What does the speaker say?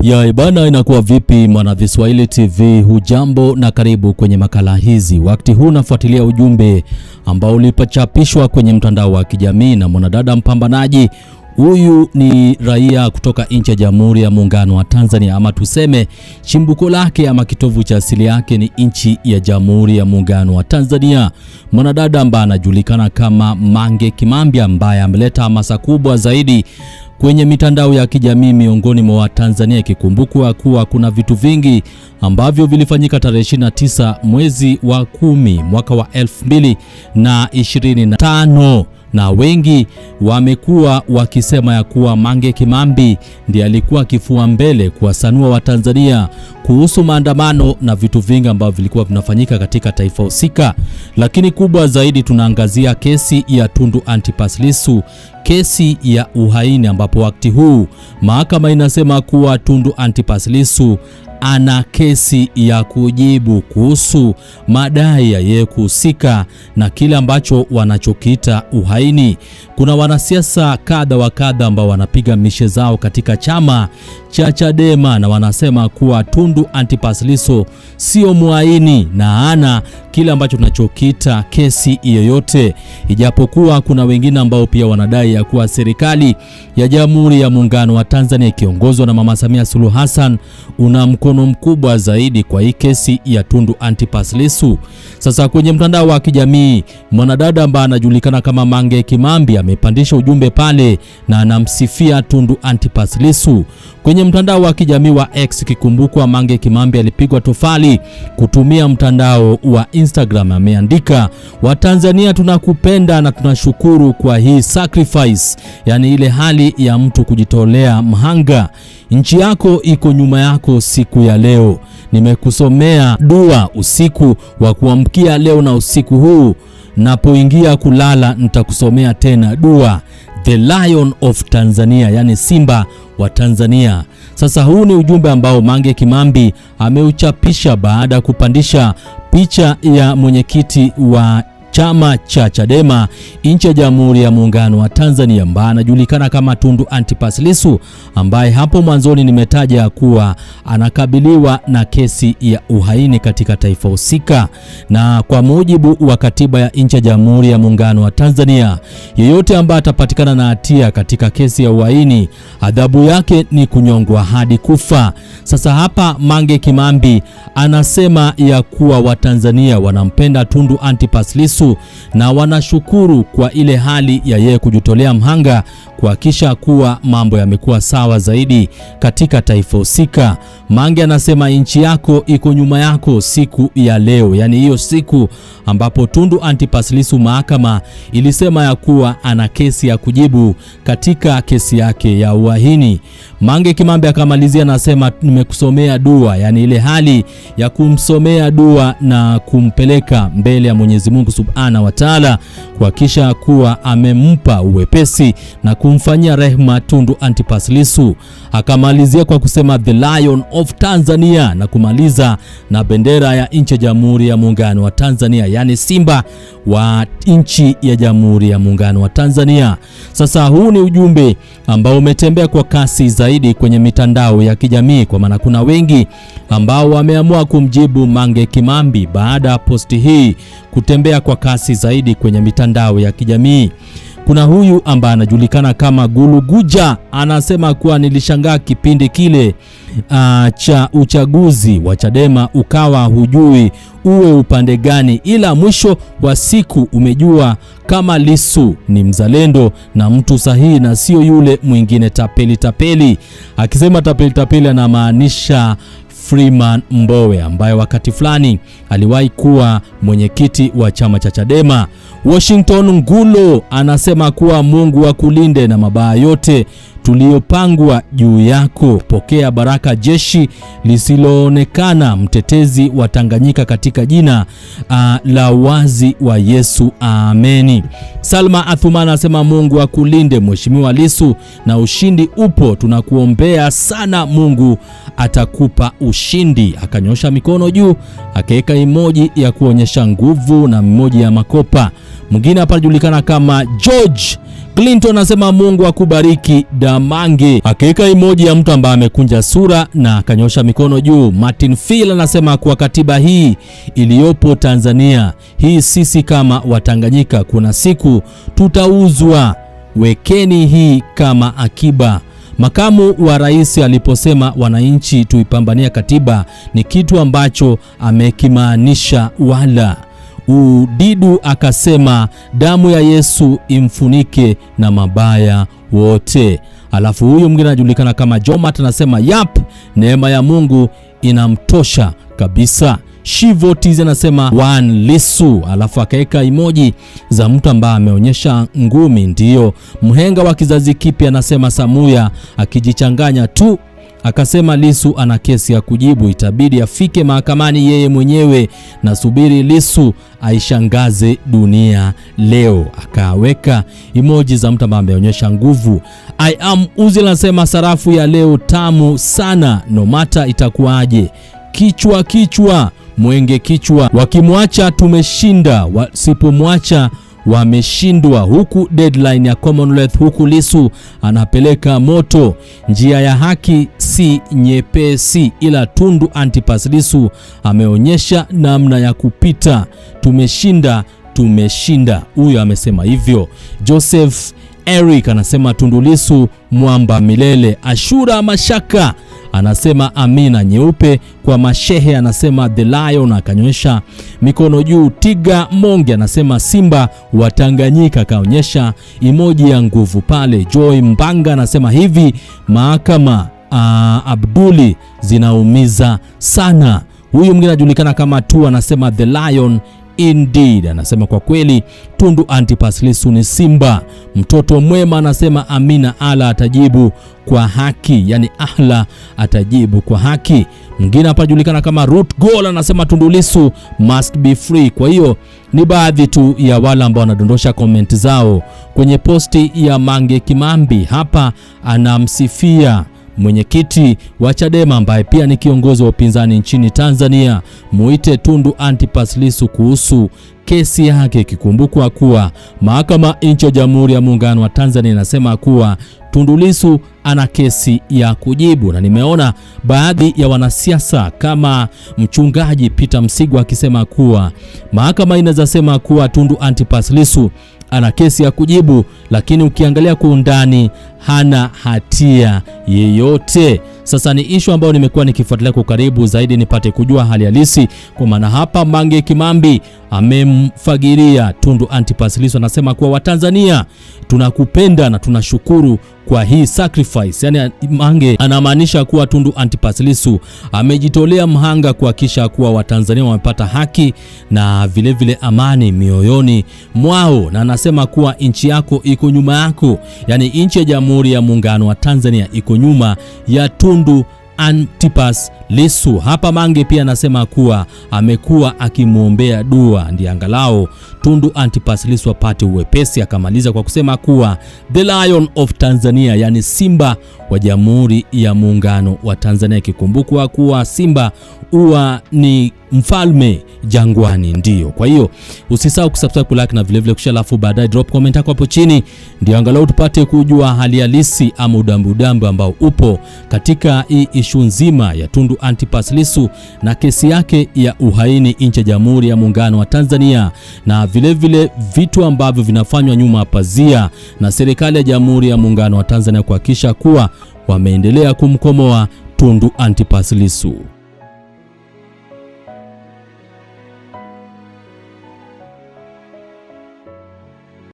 Ya bana, inakuwa vipi mwana Viswahili TV? Hujambo na karibu kwenye makala hizi. Wakati huu nafuatilia ujumbe ambao ulipachapishwa kwenye mtandao wa kijamii na mwanadada mpambanaji. Huyu ni raia kutoka nchi ya Jamhuri ya Muungano wa Tanzania, ama tuseme chimbuko lake ama kitovu cha asili yake ni nchi ya Jamhuri ya Muungano wa Tanzania. Mwanadada ambaye anajulikana kama Mange Kimambi, ambaye ameleta hamasa kubwa zaidi kwenye mitandao ya kijamii miongoni mwa Watanzania, ikikumbukwa kuwa kuna vitu vingi ambavyo vilifanyika tarehe 29 mwezi wa 10 mwaka wa 2025, na wengi wamekuwa wakisema ya kuwa Mange Kimambi ndiye alikuwa kifua mbele kuwasanua Watanzania kuhusu maandamano na vitu vingi ambavyo vilikuwa vinafanyika katika taifa husika. Lakini kubwa zaidi tunaangazia kesi ya Tundu Antipas Lissu, kesi ya uhaini, ambapo wakati huu mahakama inasema kuwa Tundu Antipas Lissu ana kesi ya kujibu kuhusu madai ya yeye kuhusika na kile ambacho wanachokiita uhaini. Kuna wanasiasa kadha wa kadha ambao wanapiga mishe zao katika chama cha Chadema na wanasema kuwa Tundu Antipas Lissu sio muhaini na ana kile ambacho tunachokiita kesi yoyote, ijapokuwa kuna wengine ambao pia wanadai ya kuwa serikali ya Jamhuri ya Muungano wa Tanzania ikiongozwa na Mama Samia Suluhu Hassan una mkono mkubwa zaidi kwa hii kesi ya Tundu Antipas Lissu. Sasa kwenye mtandao wa kijamii, mwanadada ambaye anajulikana kama Mange Kimambi amepandisha ujumbe pale na anamsifia Tundu Antipas Lissu kwenye mtandao wa kijamii wa X. Kikumbukwa Mange Kimambi alipigwa tofali kutumia mtandao wa Instagram. Ameandika, Watanzania tunakupenda na tunashukuru kwa hii sacrifice, yani ile hali ya mtu kujitolea mhanga. Nchi yako iko nyuma yako siku ya leo. Nimekusomea dua usiku wa kuamkia leo, na usiku huu napoingia kulala nitakusomea tena dua. The Lion of Tanzania, yani simba wa Tanzania. Sasa huu ni ujumbe ambao Mange Kimambi ameuchapisha baada ya kupandisha picha ya mwenyekiti wa chama cha Chadema nchi ya Jamhuri ya Muungano wa Tanzania, ambaye anajulikana kama Tundu Antipas Lissu, ambaye hapo mwanzoni nimetaja kuwa anakabiliwa na kesi ya uhaini katika taifa husika. Na kwa mujibu wa katiba ya nchi ya Jamhuri ya Muungano wa Tanzania, yeyote ambaye atapatikana na hatia katika kesi ya uhaini, adhabu yake ni kunyongwa hadi kufa. Sasa hapa Mange Kimambi anasema ya kuwa Watanzania wanampenda Tundu Antipas Lissu na wanashukuru kwa ile hali ya yeye kujitolea mhanga kuhakikisha kuwa mambo yamekuwa sawa zaidi katika taifa husika. Mange anasema nchi yako iko nyuma yako siku ya leo, yani hiyo siku ambapo Tundu Antipas Lissu mahakama ilisema ya kuwa ana kesi ya kujibu katika kesi yake ya uhaini. Mange Kimambi akamalizia anasema, nimekusomea dua, yani ile hali ya kumsomea dua na kumpeleka mbele ya Mwenyezi Mungu Subhanahu wa Ta'ala kuhakikisha kuwa amempa uwepesi na kumfanyia rehema Tundu Antipas Lissu. Akamalizia kwa kusema The Lion of Tanzania na kumaliza na bendera ya nchi ya Jamhuri ya Muungano wa Tanzania, yani simba wa nchi ya Jamhuri ya Muungano wa Tanzania. Sasa huu ni ujumbe ambao umetembea kwa kasi zaidi kwenye mitandao ya kijamii, kwa maana kuna wengi ambao wameamua kumjibu Mange Kimambi baada ya posti hii kutembea kwa kasi zaidi kwenye mitandao ya kijamii. Kuna huyu ambaye anajulikana kama Guluguja, anasema kuwa nilishangaa kipindi kile cha uchaguzi wa Chadema ukawa hujui uwe upande gani, ila mwisho wa siku umejua kama Lissu ni mzalendo na mtu sahihi na sio yule mwingine tapeli. Akisema tapeli anamaanisha Freeman Mbowe, ambaye wakati fulani aliwahi kuwa mwenyekiti wa chama cha Chadema. Washington Ngulo anasema kuwa Mungu akulinde na mabaya yote tuliyopangwa juu yako. Pokea baraka jeshi lisiloonekana, mtetezi wa Tanganyika katika jina la wazi wa Yesu, ameni. Salma Athumani anasema Mungu akulinde Mheshimiwa Lissu na ushindi upo, tunakuombea sana, Mungu atakupa ushindi. ushindi, akanyosha mikono juu, akaweka emoji ya kuonyesha nguvu na emoji ya makopa. Mwingine hapa anajulikana kama George Clinton anasema Mungu akubariki Damange, akaweka emoji ya mtu ambaye amekunja sura na akanyosha mikono juu. Martin Phil anasema kwa katiba hii iliyopo Tanzania hii, sisi kama Watanganyika kuna siku tutauzwa, wekeni hii kama akiba. Makamu wa rais aliposema wananchi tuipambania katiba ni kitu ambacho amekimaanisha wala. Udidu akasema damu ya Yesu imfunike na mabaya wote. Alafu huyu mwingine anajulikana kama Jomat anasema yap, neema ya Mungu inamtosha kabisa. Shivotiz anasema One Lissu, alafu akaweka emoji za mtu ambaye ameonyesha ngumi. Ndiyo mhenga wa kizazi kipya anasema Samuya akijichanganya tu, akasema Lissu ana kesi ya kujibu, itabidi afike mahakamani yeye mwenyewe, na subiri Lissu aishangaze dunia leo. Akaweka emoji za mtu ambaye ameonyesha nguvu. I am Uzi anasema sarafu ya leo tamu sana, no matter itakuwaje. Kichwa mwenge kichwa, wakimwacha tumeshinda, wasipomwacha wameshindwa. Huku deadline ya Commonwealth, huku Lissu anapeleka moto. Njia ya haki si nyepesi, ila Tundu Antipas Lissu ameonyesha namna ya kupita. Tumeshinda. Huyo amesema hivyo. Joseph Eric anasema Tundu Lissu mwamba milele. Ashura Mashaka anasema amina nyeupe kwa mashehe, anasema The Lion, akanyosha mikono juu. Tiga Monge anasema Simba wa Tanganyika, kaonyesha emoji ya nguvu pale. Joy Mbanga anasema hivi mahakama Abduli zinaumiza sana. Huyu mwingine anajulikana kama Tu anasema The Lion indeed, anasema kwa kweli Tundu Antipas Lissu ni simba mtoto mwema, anasema amina, ala atajibu kwa haki, yani ahla atajibu kwa haki. Mwingine hapa anajulikana kama Root Goal anasema Tundu Lissu must be free. Kwa hiyo ni baadhi tu ya wale ambao wanadondosha comment zao kwenye posti ya Mange Kimambi. Hapa anamsifia mwenyekiti wa Chadema ambaye pia ni kiongozi wa upinzani nchini Tanzania, muite Tundu Antipas Lissu kuhusu kesi yake, ikikumbukwa kuwa mahakama nchi ya Jamhuri ya Muungano wa Tanzania inasema kuwa Tundu Lissu ana kesi ya kujibu. Na nimeona baadhi ya wanasiasa kama mchungaji Peter Msigwa akisema kuwa mahakama inaweza sema kuwa Tundu Antipas Lissu ana kesi ya kujibu, lakini ukiangalia kwa undani hana hatia yeyote. Sasa ni issue ambayo nimekuwa nikifuatilia kwa karibu zaidi nipate kujua hali halisi, kwa maana hapa Mange Kimambi amemfagiria Tundu Antipas Lissu, anasema kuwa Watanzania tunakupenda na tunashukuru kwa hii sacrifice. Yani Mange anamaanisha kuwa Tundu Antipas Lissu amejitolea mhanga kuhakikisha kuwa Watanzania wamepata haki na vile amani mioyoni mwao, na anasema kuwa nchi yako iko nyuma yako, yani nchi ya Jamhuri ya Muungano wa Tanzania iko nyuma ya Tundu Antipas Lissu. Hapa Mange pia anasema kuwa amekuwa akimuombea dua ndiye angalau Tundu Antipas Lissu apate uwepesi. Akamaliza kwa kusema kuwa The Lion of Tanzania, yani simba wa Jamhuri ya Muungano wa Tanzania, ikikumbukwa kuwa simba huwa ni mfalme jangwani. Ndio kwa hiyo usisahau kusubscribe, kulike na vile kushare, alafu baadaye drop comment yako hapo chini, ndio angalau tupate kujua hali halisi ama udambu ambao upo katika hii issue nzima ya Tundu Antipas Lissu na kesi yake ya uhaini nchi ya Jamhuri ya Muungano wa Tanzania, na vile vitu ambavyo vinafanywa nyuma pazia na serikali ya Jamhuri ya Muungano wa Tanzania kuhakikisha kuwa wameendelea kumkomoa Tundu Antipas Lissu.